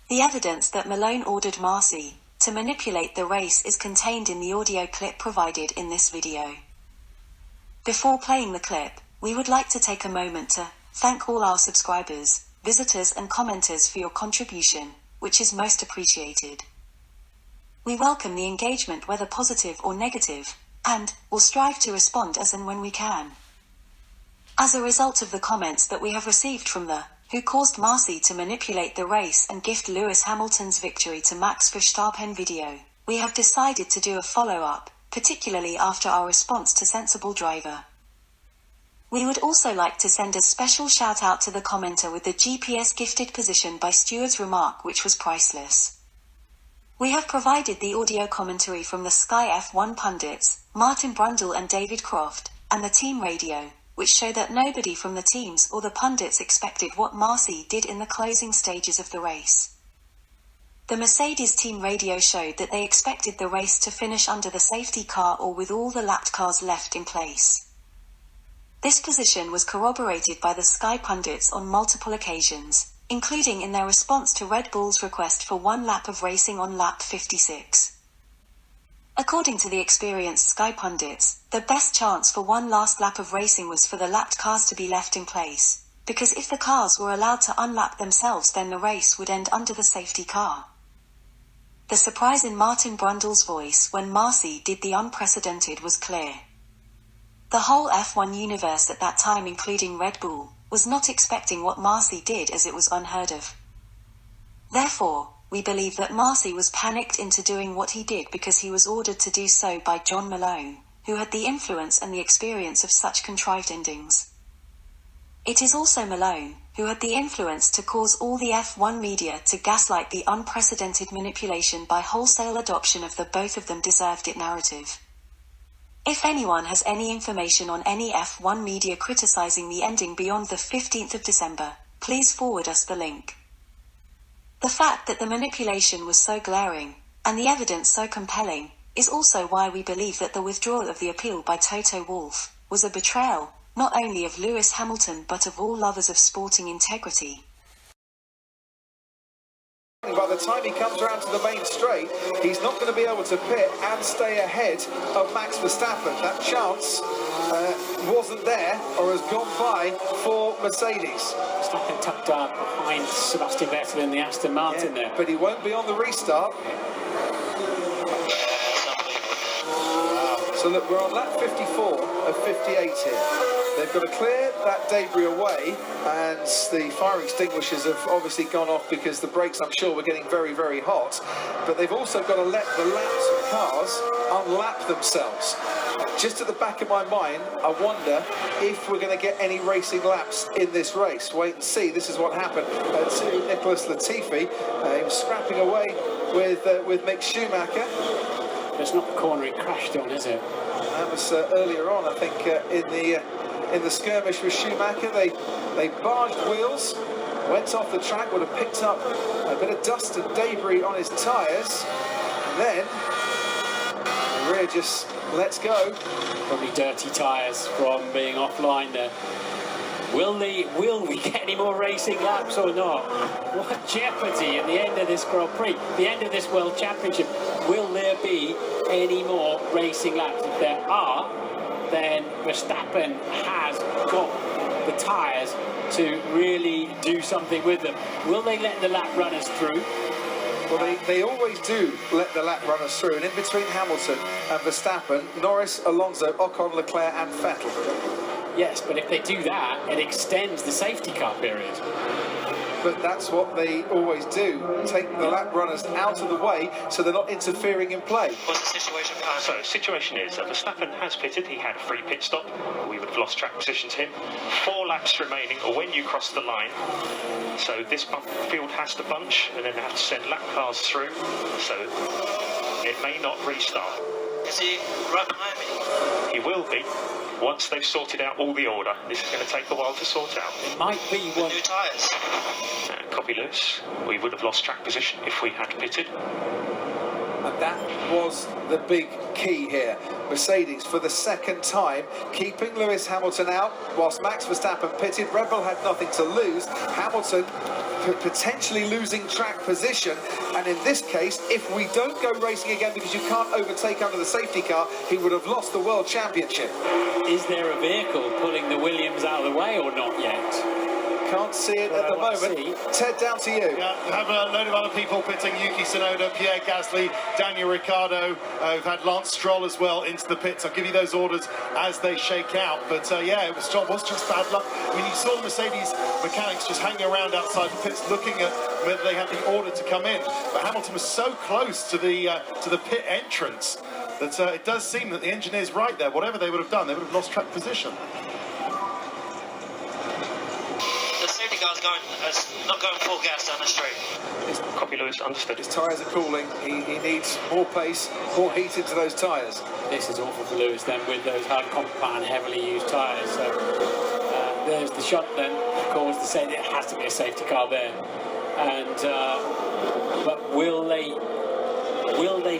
The evidence that Malone ordered Masi to manipulate the race is contained in the audio clip provided in this video. Before playing the clip, we would like to take a moment to thank all our subscribers, visitors and commenters for your contribution, which is most appreciated. We welcome the engagement, whether positive or negative, and will strive to respond as and when we can. As a result of the comments that we have received from the who caused Masi to manipulate the race and gift Lewis Hamilton's victory to Max Verstappen video, we have decided to do a follow-up, particularly after our response to Sensible Driver. We would also like to send a special shout-out to the commenter with the GPS gifted position by Stewart's remark, which was priceless. We have provided the audio commentary from the Sky F1 pundits, Martin Brundle and David Croft, and the team radio, which show that nobody from the teams or the pundits expected what Masi did in the closing stages of the race. The Mercedes team radio showed that they expected the race to finish under the safety car or with all the lapped cars left in place. This position was corroborated by the Sky pundits on multiple occasions, including in their response to Red Bull's request for one lap of racing on lap 56. According to the experienced Sky pundits, the best chance for one last lap of racing was for the lapped cars to be left in place, because if the cars were allowed to unlap themselves, then the race would end under the safety car. The surprise in Martin Brundle's voice when Masi did the unprecedented was clear. The whole F1 universe at that time, including Red Bull, was not expecting what Masi did, as it was unheard of. Therefore, we believe that Masi was panicked into doing what he did because he was ordered to do so by John Malone, who had the influence and the experience of such contrived endings. It is also Malone who had the influence to cause all the F1 media to gaslight the unprecedented manipulation by wholesale adoption of the both of them deserved it narrative. If anyone has any information on any F1 media criticizing the ending beyond the 15th of December, please forward us the link. The fact that the manipulation was so glaring, and the evidence so compelling, is also why we believe that the withdrawal of the appeal by Toto Wolff was a betrayal, not only of Lewis Hamilton but of all lovers of sporting integrity. By the time he comes around to the main straight, he's not going to be able to pit and stay ahead of Max Verstappen. That chance wasn't there, or has gone by for Mercedes. Verstappen tucked up behind Sebastian Vettel in the Aston Martin there. But he won't be on the restart. So look, we're on lap 54 of 58 here. They've got to clear that debris away, and the fire extinguishers have obviously gone off because the brakes, I'm sure, were getting very, very hot. But they've also got to let the laps of cars unlap themselves. Just at the back of my mind, I wonder if we're going to get any racing laps in this race. Wait and see. This is what happened to Nicholas Latifi. He was scrapping away with Mick Schumacher. It's not the corner he crashed on, is it? That was earlier on, I think, in the skirmish with Schumacher. They barged wheels, went off the track, would have picked up a bit of dust and debris on his tyres, and then the rear just lets go. Probably dirty tyres from being offline there. Will we get any more racing laps or not? What jeopardy at the end of this Grand Prix, the end of this World Championship. Will there be any more racing laps? If there are, then Verstappen has got the tyres to really do something with them. Will they let the lap runners through? Well, they always do let the lap runners through, and in between Hamilton and Verstappen, Norris, Alonso, Ocon, Leclerc and Vettel. Yes, but if they do that, it extends the safety car period. But that's what they always do, take the lap runners out of the way so they're not interfering in play. What's the situation? So the situation is that Verstappen has pitted. He had a free pit stop. We would have lost track position to him. 4 laps remaining when you cross the line. So this field has to bunch, and then they have to send lap cars through. So it may not restart. Is he right behind me? He will be. Once they've sorted out all the order, this is going to take a while to sort out. It might be one. New tyres. Copy Lewis. We would have lost track position if we had pitted. And that was the big key here. Mercedes, for the second time, keeping Lewis Hamilton out whilst Max Verstappen pitted. Red Bull had nothing to lose. Hamilton potentially losing track position, and in this case, if we don't go racing again because you can't overtake under the safety car, he would have lost the World Championship. Is there a vehicle pulling the Williams out of the way or not yet? Can't see it at the moment. Ted, down to you. Yeah, we have a load of other people pitting. Yuki Tsunoda, Pierre Gasly, Daniel Ricciardo. We've had Lance Stroll as well into the pits. I'll give you those orders as they shake out. But yeah, it was just bad luck. I mean, you saw the Mercedes mechanics just hanging around outside the pits looking at whether they had the order to come in. But Hamilton was so close to the pit entrance that it does seem that the engineer's right there. Whatever they would have done, they would have lost track position. Not going full gas down the straight. Copy, Lewis, understood. His tyres are cooling. He needs more pace, more heat into those tyres. This is awful for Lewis then, with those hard compound, heavily used tyres. So there's the shot then, of course, to say that it has to be a safety car there. And but will they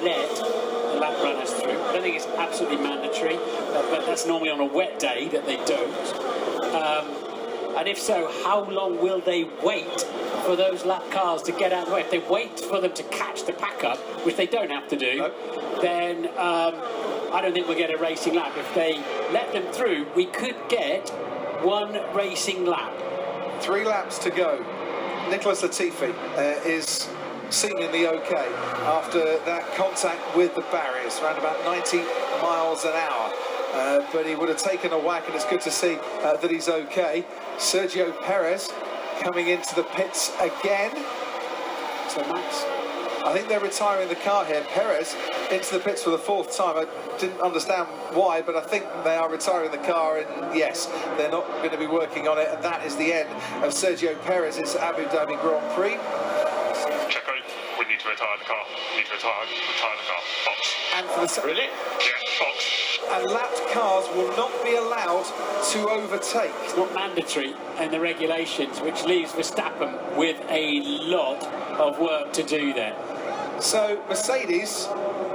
let the lap runners through? I don't think it's absolutely mandatory, but that's normally on a wet day that they don't. And if so, how long will they wait for those lap cars to get out of the way? If they wait for them to catch the pack up, which they don't have to do, then I don't think we'll get a racing lap. If they let them through, we could get one racing lap. 3 laps to go. Nicholas Latifi is seemingly okay after that contact with the barriers, around about 90 miles an hour. But he would have taken a whack, and it's good to see that he's okay. Sergio Perez coming into the pits again. So Max, I think they're retiring the car here. Perez into the pits for the 4th time. I didn't understand why, but I think they are retiring the car, and yes, they're not going to be working on it, and that is the end of Sergio Perez's Abu Dhabi Grand Prix. Checo, we need to retire the car. We need to retire the car. Box. And for the Really? Yeah, box. And lapped cars will not be allowed to overtake. It's not mandatory in the regulations, which leaves Verstappen with a lot of work to do then. So Mercedes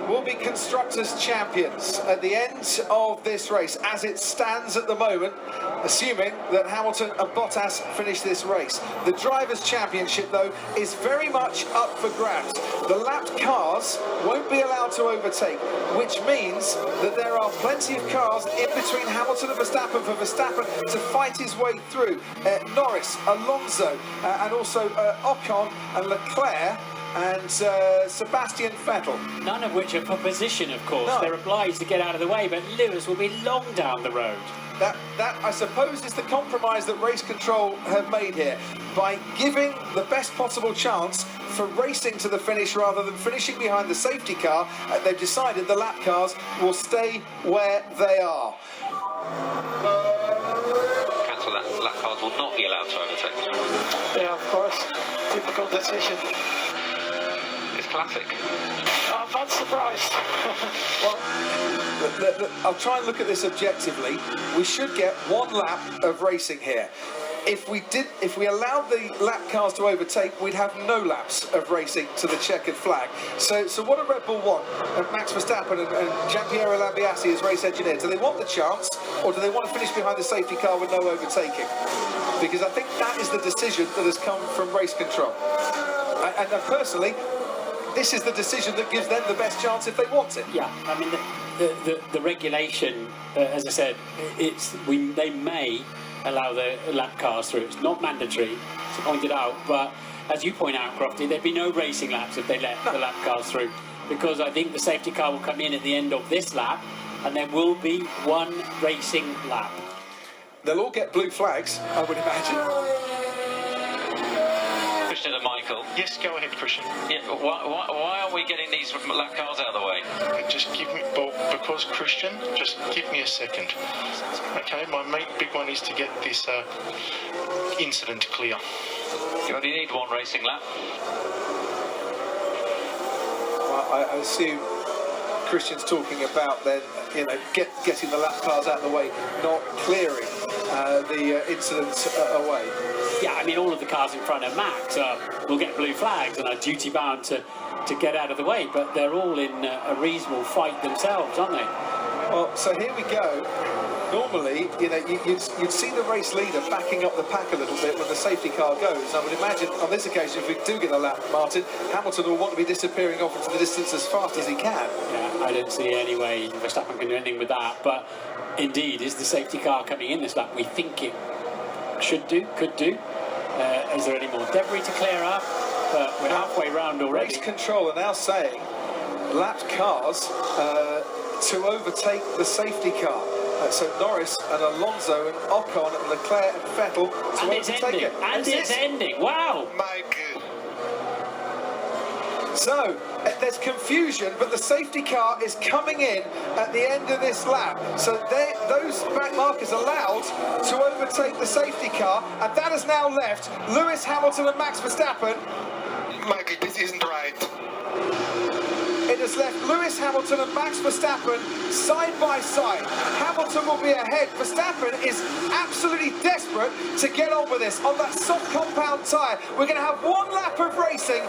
will be Constructors' champions at the end of this race, as it stands at the moment, assuming that Hamilton and Bottas finish this race. The Drivers' Championship, though, is very much up for grabs. The lapped cars won't be allowed to overtake, which means that there are plenty of cars in between Hamilton and Verstappen for Verstappen to fight his way through. Norris, Alonso, and also Ocon and Leclerc, and Sebastian Vettel. None of which are for position, of course. No. They're obliged to get out of the way, but Lewis will be long down the road. That, I suppose, is the compromise that race control have made here. By giving the best possible chance for racing to the finish rather than finishing behind the safety car, they've decided the lap cars will stay where they are. Cancel that. Lap cars will not be allowed to overtake. Yeah, of course. Difficult decision. It's classic. I'm not surprised. Well, I'll try and look at this objectively. We should get 1 lap of racing here. If we allowed the lap cars to overtake, we'd have no laps of racing to the checkered flag. So what do Red Bull want? Max Verstappen and Gianpiero Lambiase as race engineer, do they want the chance, or do they want to finish behind the safety car with no overtaking? Because I think that is the decision that has come from race control. And personally, this is the decision that gives them the best chance if they want it. Yeah, I mean, the regulation, as I said, they may allow the lap cars through. It's not mandatory, as pointed out, but as you point out, Crofty, there'd be no racing laps if they let the lap cars through, because I think the safety car will come in at the end of this lap, and there will be 1 racing lap. They'll all get blue flags, I would imagine. Christian and Michael. Yes, go ahead, Christian. Yeah, why are we getting these lap cars out of the way? Just give me, because Christian, just give me a second. Okay, my main big one is to get this incident clear. You only need 1 racing lap. Well, I assume Christian's talking about then, getting the lap cars out of the way, not clearing the incident away. Yeah, I mean, all of the cars in front of Max will get blue flags and are duty bound to get out of the way, but they're all in a reasonable fight themselves, aren't they? Well, so here we go. normally, you know, you'd see the race leader backing up the pack a little bit when the safety car goes. I would imagine on this occasion, if we do get a lap, Martin, Hamilton will want to be disappearing off into the distance as fast as he can. Yeah, I don't see any way Verstappen can do anything with that, but indeed, is the safety car coming in this lap? We think it should do, could do. Is there any more debris to clear up? But we're halfway round already. Race control are now saying lapped cars to overtake the safety car. So Norris and Alonso and Ocon and Leclerc and Vettel to overtake it. And it's ending. Wow! So there's confusion, but the safety car is coming in at the end of this lap. So those back markers allowed to overtake the safety car, and that has now left Lewis Hamilton and Max Verstappen. Mikey, this isn't right. It has left Lewis Hamilton and Max Verstappen side by side. Hamilton will be ahead. Verstappen is absolutely desperate to get on with this on that soft compound tyre. We're going to have one lap of racing.